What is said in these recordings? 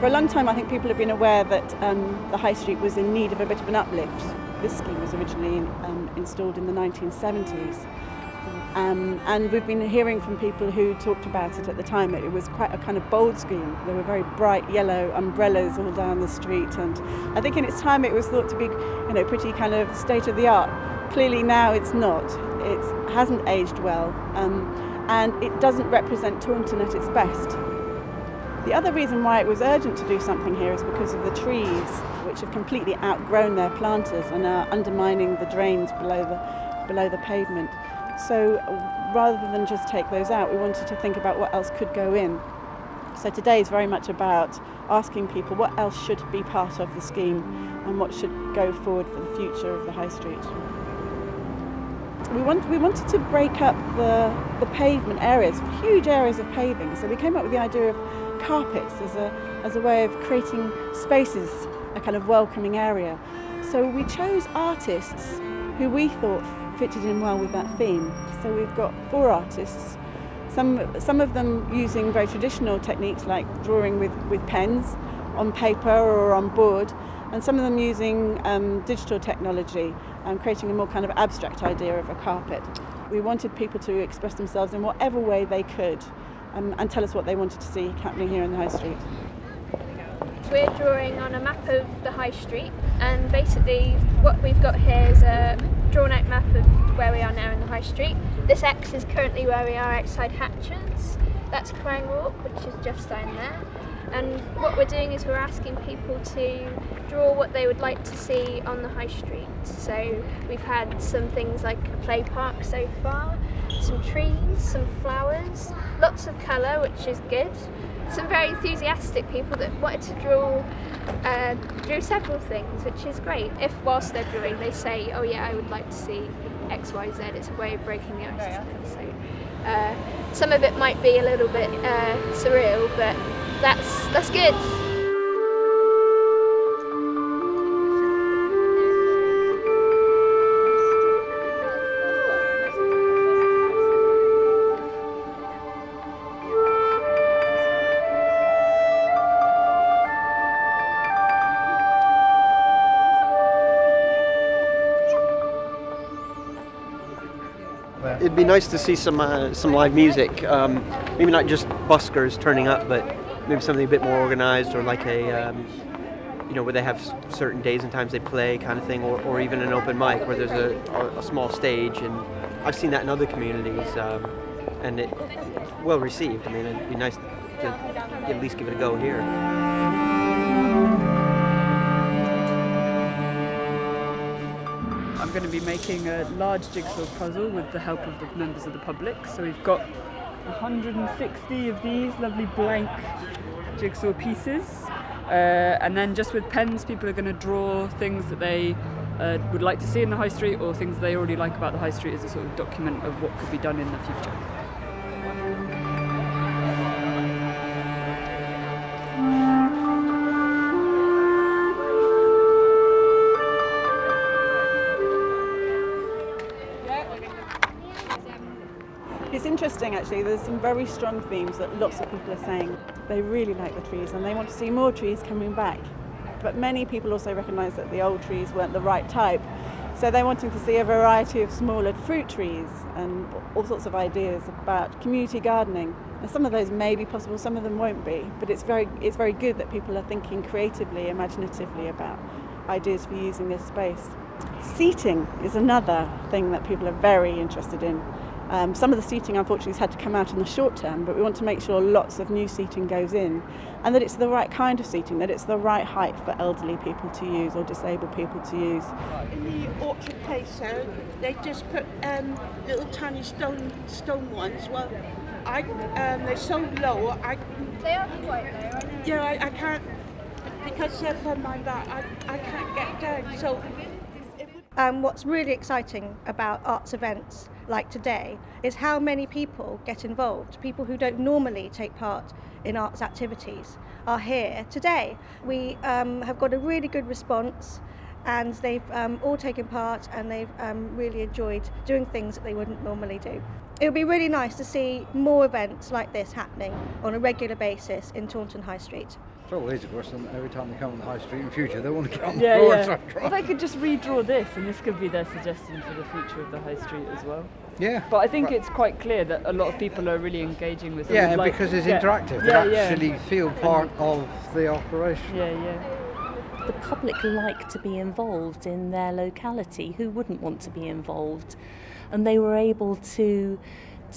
For a long time I think people have been aware that the High Street was in need of a bit of an uplift. This scheme was originally installed in the 1970s. And we've been hearing from people who talked about it at the time that it was quite a kind of bold scheme. There were very bright yellow umbrellas all down the street, and I think in its time it was thought to be, pretty kind of state of the art. Clearly now it's not. It hasn't aged well, and it doesn't represent Taunton at its best. The other reason why it was urgent to do something here is because of the trees, which have completely outgrown their planters and are undermining the drains below the pavement. So rather than just take those out, we wanted to think about what else could go in. So today is very much about asking people what else should be part of the scheme and what should go forward for the future of the High Street. We wanted to break up the pavement areas, huge areas of paving. So we came up with the idea of carpets as a way of creating spaces, a kind of welcoming area. So we chose artists who we thought fitted in well with that theme. So we've got 4 artists, some of them using very traditional techniques like drawing with pens on paper or on board, and some of them using digital technology and creating a more kind of abstract idea of a carpet. We wanted people to express themselves in whatever way they could and tell us what they wanted to see happening here in the High Street. We're drawing on a map of the High Street, and basically what we've got here is a drawn out map of where we are now in the High Street. This X is currently where we are outside Hatches. That's Clang Walk, which is just down there. And what we're doing is we're asking people to draw what they would like to see on the High Street. So we've had some things like a play park so far, some trees, some flowers, lots of colour, which is good. Some very enthusiastic people that wanted to draw several things, which is great. If whilst they're drawing they say, oh yeah, I would like to see X, Y, Z, it's a way of breaking the ice. So some of it might be a little bit surreal, but that's good. It'd be nice to see some live music, maybe not just buskers turning up, but maybe something a bit more organised, or like a, where they have certain days and times they play kind of thing, or even an open mic where there's a small stage. And I've seen that in other communities, and it's well received. I mean, it'd be nice to at least give it a go here. I'm going to be making a large jigsaw puzzle with the help of the members of the public. So we've got 160 of these lovely blank jigsaw pieces, and then just with pens people are going to draw things that they would like to see in the High Street, or things they already like about the High Street as a sort of document of what could be done in the future. It's interesting actually, there's some very strong themes that lots of people are saying. They really like the trees and they want to see more trees coming back. But many people also recognise that the old trees weren't the right type. So they're wanting to see a variety of smaller fruit trees and all sorts of ideas about community gardening. And some of those may be possible, some of them won't be. But it's very good that people are thinking creatively, imaginatively about ideas for using this space. Seating is another thing that people are very interested in. Some of the seating unfortunately has had to come out in the short term, but we want to make sure lots of new seating goes in, and that it's the right kind of seating, that it's the right height for elderly people to use or disabled people to use. In the orchard place there, they just put little tiny stone ones. Well, they're so low. They are quite low. Yeah, I can't, because of my back, I can't get down. So. What's really exciting about arts events like today is how many people get involved. People who don't normally take part in arts activities are here today. We have got a really good response, and they've all taken part, and they've really enjoyed doing things that they wouldn't normally do. It would be really nice to see more events like this happening on a regular basis in Taunton High Street. Trouble is, of course, every time they come on the high street in future, they want to get on the Yeah, floor yeah. and start Well, they could just redraw this, and this could be their suggestion for the future of the high street as well. Yeah. But I think it's quite clear that a lot of people are really engaging with it. Yeah, like, because it's interactive. Yeah, They actually feel part of the operation. Yeah, yeah. The public like to be involved in their locality. Who wouldn't want to be involved? And they were able to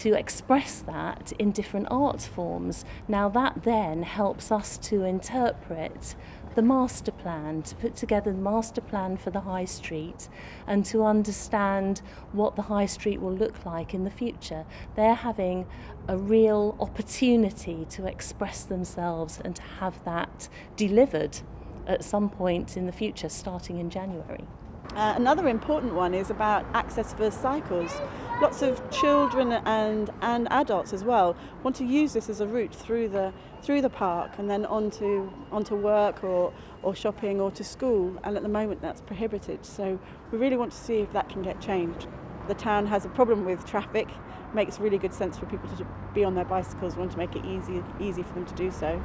express that in different art forms. Now that then helps us to interpret the master plan, to put together the master plan for the high street and to understand what the high street will look like in the future. They're having a real opportunity to express themselves and to have that delivered at some point in the future, starting in January. Another important one is about access for cycles. Lots of children and adults as well want to use this as a route through the park and then onto work or shopping or to school, and at the moment that's prohibited, so we really want to see if that can get changed. The town has a problem with traffic. Makes really good sense for people to be on their bicycles. We want to make it easy for them to do so.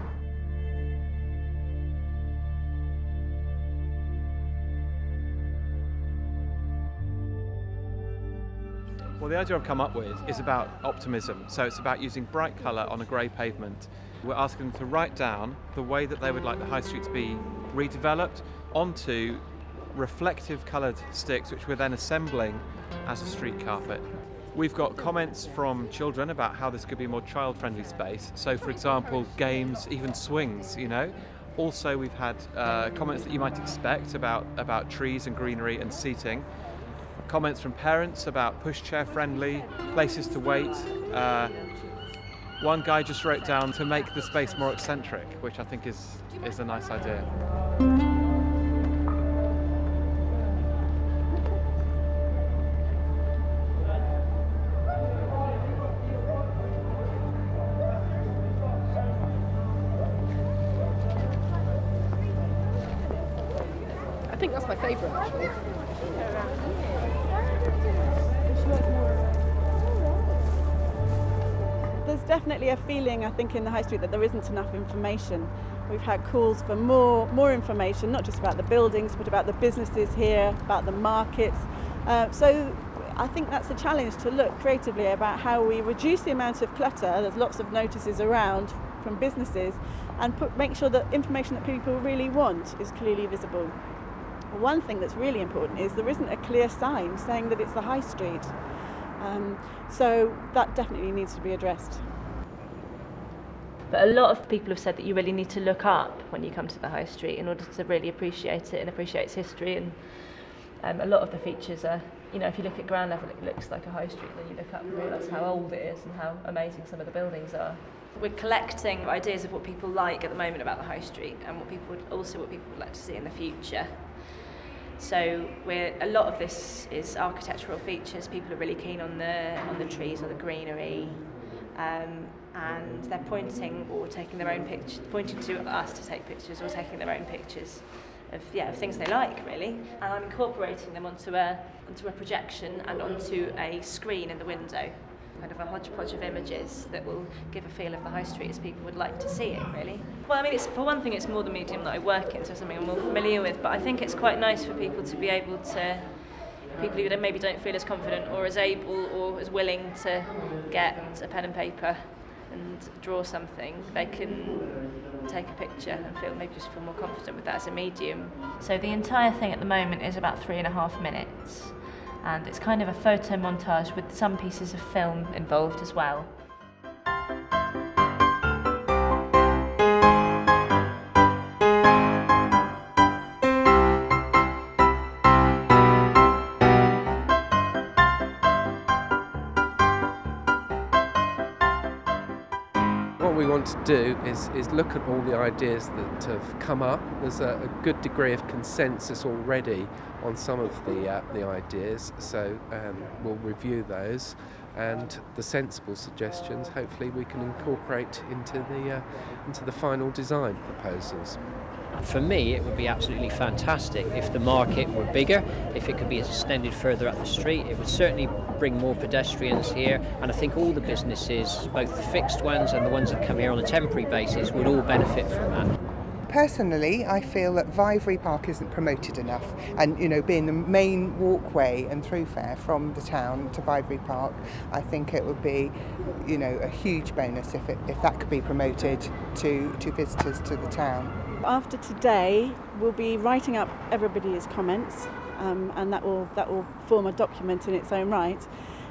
Well, the idea I've come up with is about optimism. So it's about using bright colour on a grey pavement. We're asking them to write down the way that they would like the high street to be redeveloped onto reflective coloured sticks, which we're then assembling as a street carpet. We've got comments from children about how this could be a more child-friendly space. So, for example, games, even swings, you know. Also, we've had comments that you might expect about trees and greenery and seating. Comments from parents about pushchair friendly, places to wait. One guy just wrote down to make the space more eccentric, which I think is a nice idea. I think that's my favourite actually. There's definitely a feeling, I think, in the high street that there isn't enough information. We've had calls for more information, not just about the buildings, but about the businesses here, about the markets. So I think that's a challenge, to look creatively about how we reduce the amount of clutter. There's lots of notices around from businesses, and make sure that information that people really want is clearly visible. One thing that's really important is there isn't a clear sign saying that it's the high street. So that definitely needs to be addressed. But a lot of people have said that you really need to look up when you come to the high street in order to really appreciate it and appreciate its history. And a lot of the features are, you know, if you look at ground level, it looks like a high street. Then you look up and realise how old it is and how amazing some of the buildings are. We're collecting ideas of what people like at the moment about the high street and what people would like to see in the future. So a lot of this is architectural features. People are really keen on the trees or the greenery, and they're pointing to us to take pictures or taking their own pictures of things they like, really. And I'm incorporating them onto a projection and onto a screen in the window. Kind of a hodgepodge of images that will give a feel of the high street as people would like to see it, really. Well, I mean, for one thing, it's more the medium that I work in, so something I'm more familiar with, but I think it's quite nice for people to be able to, people who maybe don't feel as confident or as able or as willing to get a pen and paper and draw something, they can take a picture and maybe just feel more confident with that as a medium. So the entire thing at the moment is about 3.5 minutes. And it's kind of a photo montage with some pieces of film involved as well. What we want to do is look at all the ideas that have come up. There's a good degree of consensus already on some of the ideas, so we'll review those, and the sensible suggestions hopefully we can incorporate into the final design proposals. For me, it would be absolutely fantastic if the market were bigger, if it could be extended further up the street. It would certainly bring more pedestrians here, and I think all the businesses, both the fixed ones and the ones that come here on a temporary basis, would all benefit from that. Personally, I feel that Vivary Park isn't promoted enough, and being the main walkway and thoroughfare from the town to Vivary Park, I think it would be a huge bonus if that could be promoted to visitors to the town. After today, we'll be writing up everybody's comments, and that will form a document in its own right.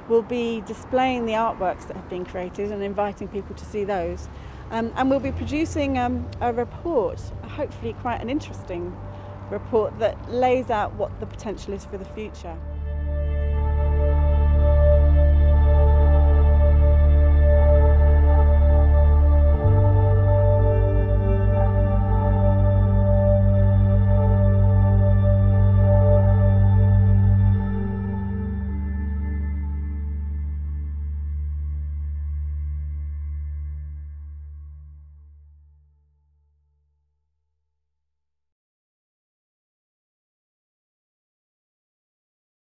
We'll be displaying the artworks that have been created and inviting people to see those. And we'll be producing a report, hopefully quite an interesting report, that lays out what the potential is for the future.